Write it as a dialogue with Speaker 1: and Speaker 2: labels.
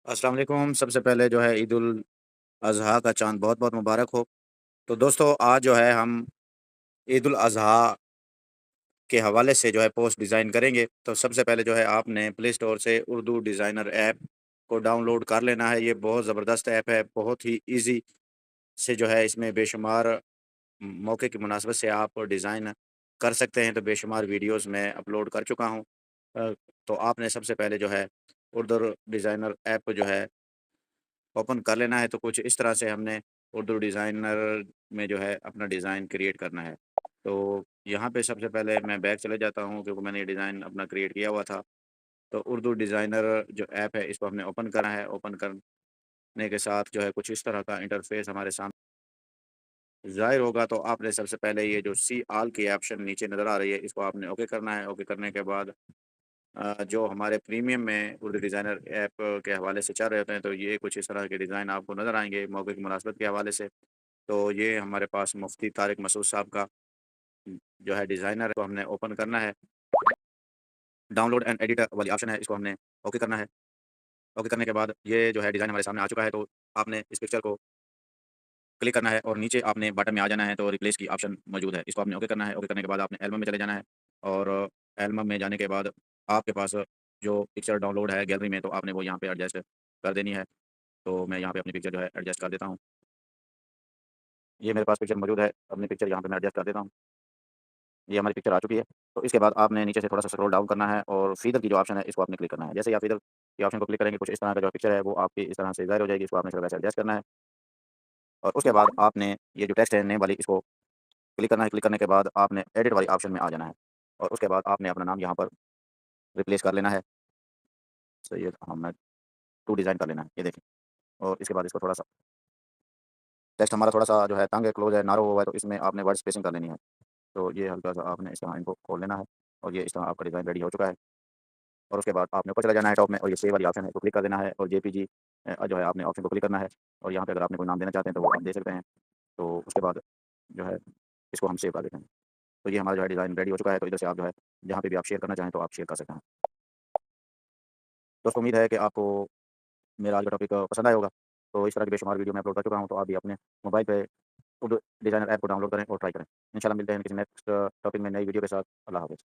Speaker 1: अस्सलाम वालेकुम। सबसे पहले जो है ईद उल अज़हा का चाँद बहुत-बहुत मुबारक हो। तो दोस्तों आज जो है हम ईद उल अज़हा के हवाले से जो है पोस्ट डिज़ाइन करेंगे। तो सबसे पहले जो है आपने प्ले स्टोर से उर्दू डिज़ाइनर ऐप को डाउनलोड कर लेना है। ये बहुत ज़बरदस्त ऐप है, बहुत ही ईज़ी से जो है इसमें बेशुमार मौके की मुनासबत से आप डिज़ाइन कर सकते हैं। तो बेशुमार वीडियोज़ मैं अपलोड कर चुका हूँ। अ, तो आपने सबसे पहले जो है उर्दू डिज़ाइनर ऐप को जो है ओपन कर लेना है। तो कुछ इस तरह से हमने उर्दू डिज़ाइनर में जो है अपना डिज़ाइन क्रिएट करना है। तो यहाँ पे सबसे पहले मैं बैक चले जाता हूँ क्योंकि मैंने ये डिज़ाइन अपना क्रिएट किया हुआ था। तो उर्दू डिज़ाइनर जो ऐप है इसको हमने ओपन करना है। ओपन करने के साथ जो है कुछ इस तरह का इंटरफ़ेस हमारे सामने ज़ाहिर होगा। तो आपने सबसे पहले ये जो सी ऑल की ऑप्शन नीचे नज़र आ रही है इसको आपने ओके करना है। ओके करने के बाद जो हमारे प्रीमियम में उर्दू डिज़ाइनर ऐप के हवाले से चल रहे होते हैं, तो ये कुछ इस तरह के डिज़ाइन आपको नज़र आएँगे मौके की मुनासबत के हवाले से। तो ये हमारे पास मुफ्ती तारिक मसूद साहब का जो है डिज़ाइनर है, तो हमने ओपन करना है। डाउनलोड एंड एडिट वाली ऑप्शन है, इसको हमने ओके करना है। ओके करने के बाद ये जो है डिज़ाइन हमारे सामने आ चुका है, तो आपने इस पिक्चर को क्लिक करना है और नीचे आपने बटन में आ जाना है, तो रिप्लेस की ऑप्शन मौजूद है। इसको आपने ओके करना है। ओके करने के बाद आपने एल्बम में चले जाना है और एल्बम में जाने के बाद आपके पास जो पिक्चर डाउनलोड है गैलरी में, तो आपने वो यहाँ पे एडजस्ट कर देनी है। तो मैं यहाँ पे अपनी पिक्चर जो है एडजस्ट कर देता हूँ। ये मेरे पास पिक्चर मौजूद है, अपनी पिक्चर यहाँ पे मैं एडजस्ट कर देता हूँ। ये हमारी पिक्चर आ चुकी है। तो इसके बाद आपने नीचे से थोड़ा-सा स्क्रॉल डाउन करना है और फीदर की जो ऑप्शन है इसको आपने क्लिक करना है। जैसे ही आप फीदर की ऑप्शन को क्लिक करेंगे, कुछ इस तरह का जो पिक्चर है वो आपकी इस तरह से ज़ाहिर हो जाएगी। इसको आपने सिर्फ ऐसे एडजस्ट करना है और उसके बाद आपने ये जो टेक्स्ट है नेम वाली इसको क्लिक करना है। क्लिक करने के बाद आपने एडिट वाली ऑप्शन में आ जाना है और उसके बाद आपने अपना नाम यहाँ पर रिप्लेस कर लेना है। सैयद अहमद 2 डिज़ाइन कर लेना है, ये देखें। और इसके बाद इसको थोड़ा-सा टेक्स्ट हमारा थोड़ा-सा जो है तंग है, क्लोज़ है, नारो हुआ है, तो इसमें आपने वर्ड स्पेसिंग कर लेनी है। तो ये हल्का-सा आपने इस तरह इनको खोल लेना है और ये इस तरह आपका डिज़ाइन रेडी हो चुका है। और उसके बाद आपने ऊपर चले जाना है टॉप में और ये सेव वाली ऑप्शन है, इसको क्लिक कर देना है और जेपीजी जो है आपने ऑप्शन को क्लिक करना है और यहाँ पे अगर आपने कोई नाम देना चाहते हैं तो वो आप दे सकते हैं। तो उसके बाद जो है इसको हम सेव कर देते हैं। तो ये हमारा जो है डिज़ाइन रेडी हो चुका है। तो इधर से आप जो है जहाँ पे भी आप शेयर करना चाहें तो आप शेयर कर सकते हैं। दोस्तों उम्मीद है कि आपको मेरा आज का टॉपिक पसंद आया होगा। तो इस तरह की बेशुमार वीडियो मैं अपलोड कर चुका हूँ, तो आप भी अपने मोबाइल पे खुद डिज़ाइनर ऐप को डाउनलोड करें और ट्राई करें। इंशाल्लाह मिलते हैं किसी नेक्स्ट टॉपिक में नई वीडियो के साथ। अल्लाह हाफ़िज़।